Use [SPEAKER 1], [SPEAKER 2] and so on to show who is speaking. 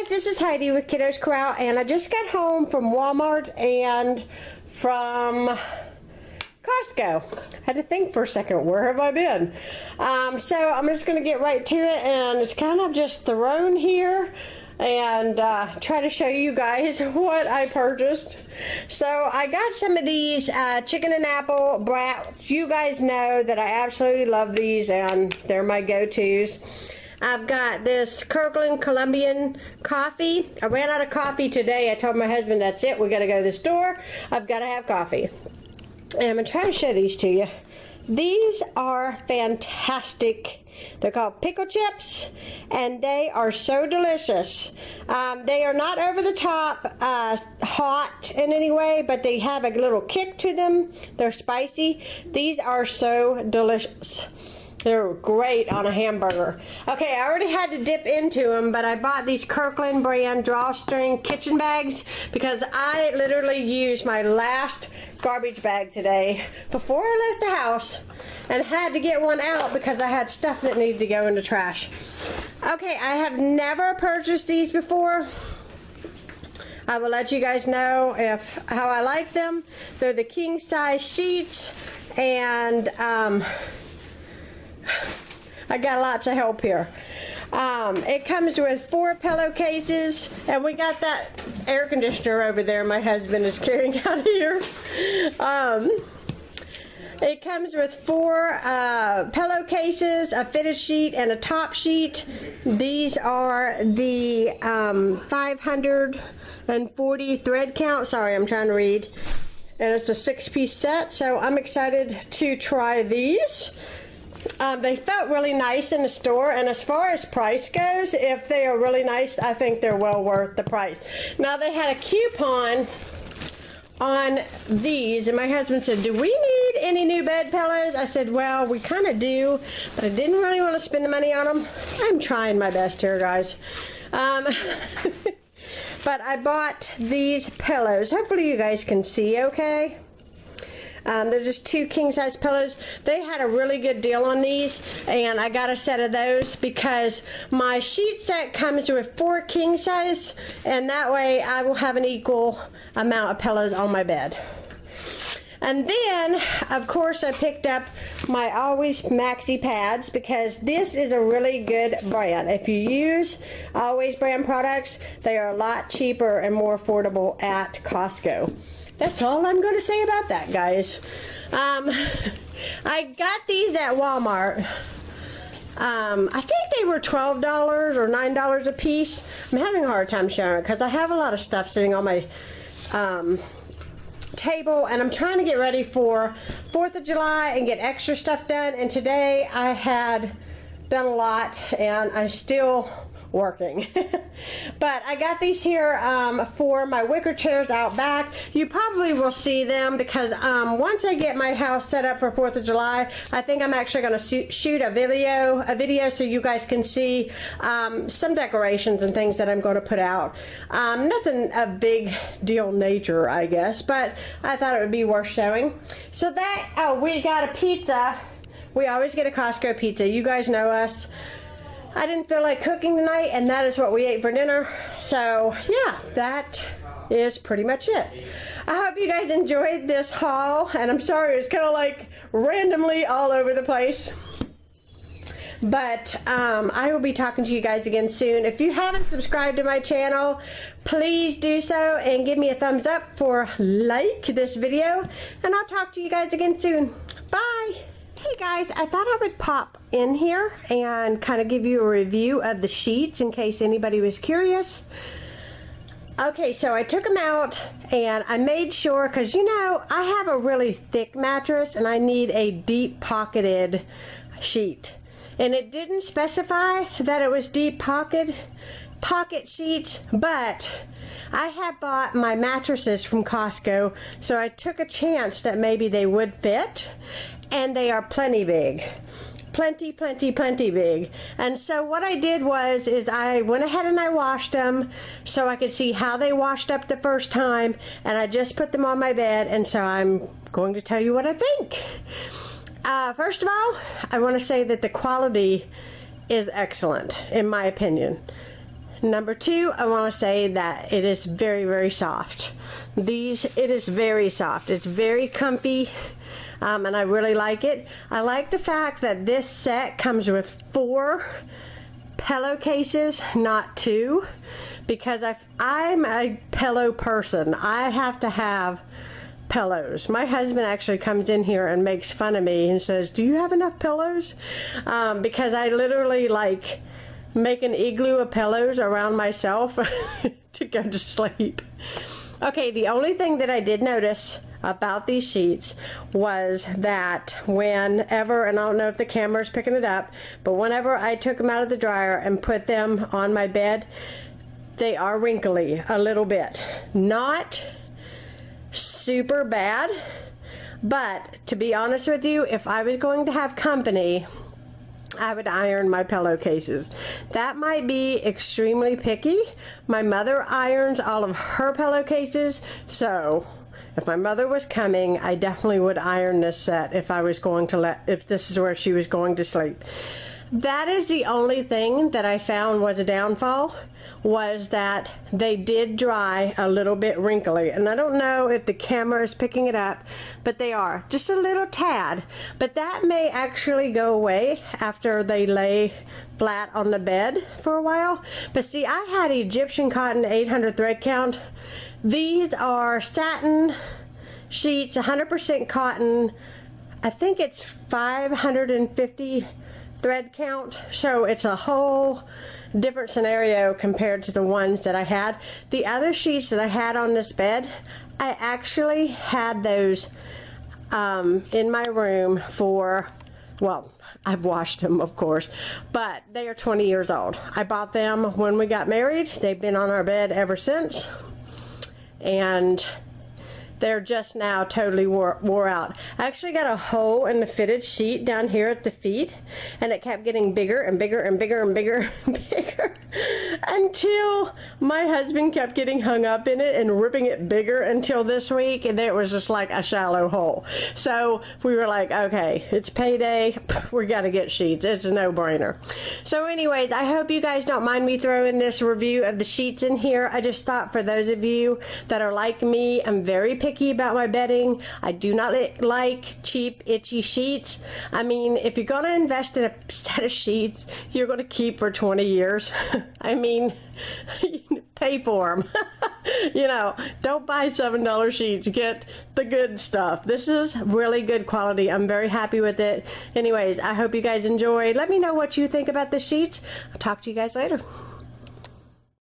[SPEAKER 1] guys, this is Heidi with Kiddos Corral, and I just got home from Walmart and from Costco. I had to think for a second, where have I been? So I'm just going to get right to it, and it's kind of just thrown here and try to show you guys what I purchased. So I got some of these chicken and apple brats. You guys know that I absolutely love these, and they're my go-tos. I've got this Kirkland Colombian coffee. I ran out of coffee today. I told my husband, that's it, we gotta go to the store. I've gotta have coffee. And I'm gonna try to show these to you. These are fantastic. They're called pickle chips, and they are so delicious. They are not over the top hot in any way, but they have a little kick to them. They're spicy. These are so delicious. They're great on a hamburger. Okay, I already had to dip into them, but I bought these Kirkland brand drawstring kitchen bags because I literally used my last garbage bag today before I left the house and had to get one out because I had stuff that needed to go in the trash. Okay, I have never purchased these before. I will let you guys know how I like them. They're the king size sheets, and I got lots of help here. It comes with 4 pillowcases, and we got that air conditioner over there my husband is carrying out here. It comes with 4 pillowcases, a fitted sheet, and a top sheet. These are the 540 thread count. Sorry, I'm trying to read. And it's a 6-piece set, so I'm excited to try these. They felt really nice in the store, and as far as price goes, if they are really nice, I think they're well worth the price. Now, they had a coupon on these, and my husband said, do we need any new bed pillows? I said, well, we kind of do, but I didn't really want to spend the money on them. I'm trying my best here, guys. But I bought these pillows. Hopefully you guys can see okay. They're just 2 king-size pillows. They had a really good deal on these, and I got a set of those because my sheet set comes with 4 king-size, and that way I will have an equal amount of pillows on my bed. And then, of course, I picked up my Always Maxi pads because this is a really good brand. If you use Always brand products, they are a lot cheaper and more affordable at Costco. That's all I'm going to say about that, guys. I got these at Walmart. I think they were $12 or $9 a piece. I'm having a hard time showing it because I have a lot of stuff sitting on my table, and I'm trying to get ready for 4th of July and get extra stuff done. And today I had done a lot, and I'm still working. But I got these here for my wicker chairs out back. You probably will see them because once I get my house set up for 4th of July, I think I'm actually going to shoot a video so you guys can see some decorations and things that I'm going to put out. Nothing of big deal nature, I guess, but I thought it would be worth showing. So that, oh, we got a pizza. We always get a Costco pizza. You guys know us. I didn't feel like cooking tonight, and that is what we ate for dinner. So, yeah, that is pretty much it. I hope you guys enjoyed this haul, and I'm sorry, it's kind of like randomly all over the place. But I will be talking to you guys again soon. If you haven't subscribed to my channel, please do so and give me a thumbs up for like this video, and I'll talk to you guys again soon. Bye! Hey guys, I thought I would pop in here and kind of give you a review of the sheets in case anybody was curious. Okay, so I took them out and I made sure, because you know, I have a really thick mattress and I need a deep pocketed sheet. And it didn't specify that it was deep pocket sheets, but I have bought my mattresses from Costco, so I took a chance that maybe they would fit. And they are plenty big. Plenty big. And so what I did was I went ahead and I washed them so I could see how they washed up the first time, and I just put them on my bed, and so I'm going to tell you what I think. First of all, I want to say that the quality is excellent, in my opinion. Number two, I want to say that it is very, very soft. It is very soft. It's very comfy, and I really like it. I like the fact that this set comes with 4 pillowcases, not 2, because I'm a pillow person. I have to have pillows. My husband actually comes in here and makes fun of me and says, "Do you have enough pillows?" Because I literally like make an igloo of pillows around myself to go to sleep. Okay, the only thing that I did notice about these sheets was that whenever, and I don't know if the camera's picking it up, but whenever I took them out of the dryer and put them on my bed, they are wrinkly a little bit. Not super bad, but to be honest with you, if I was going to have company, I would iron my pillowcases. That might be extremely picky. My mother irons all of her pillowcases, so if my mother was coming, I definitely would iron this set if this is where she was going to sleep. That is the only thing that I found was a downfall, was that they did dry a little bit wrinkly. And I don't know if the camera is picking it up, but they are. Just a little tad. But that may actually go away after they lay flat on the bed for a while. But see, I had Egyptian cotton 800 thread count. These are satin sheets, 100% cotton. I think it's 550 thread count, so it's a whole different scenario compared to the ones that I had. The other sheets that I had on this bed, I actually had those in my room for, well, I've washed them, of course, but they are 20 years old. I bought them when we got married. They've been on our bed ever since, and they're just now totally wore out. I actually got a hole in the fitted sheet down here at the feet, and it kept getting bigger and bigger and bigger and bigger and bigger until my husband kept getting hung up in it and ripping it bigger until this week, and it was just like a shallow hole. So we were like, okay, it's payday. We got to get sheets. It's a no-brainer. So anyways, I hope you guys don't mind me throwing this review of the sheets in here. I just thought for those of you that are like me, I'm very picky about my bedding. I do not like cheap, itchy sheets. I mean, if you're going to invest in a set of sheets you're going to keep for 20 years, I mean, pay for them. You know, don't buy $7 sheets. Get the good stuff. This is really good quality. I'm very happy with it. Anyways, I hope you guys enjoyed. Let me know what you think about the sheets. I'll talk to you guys later.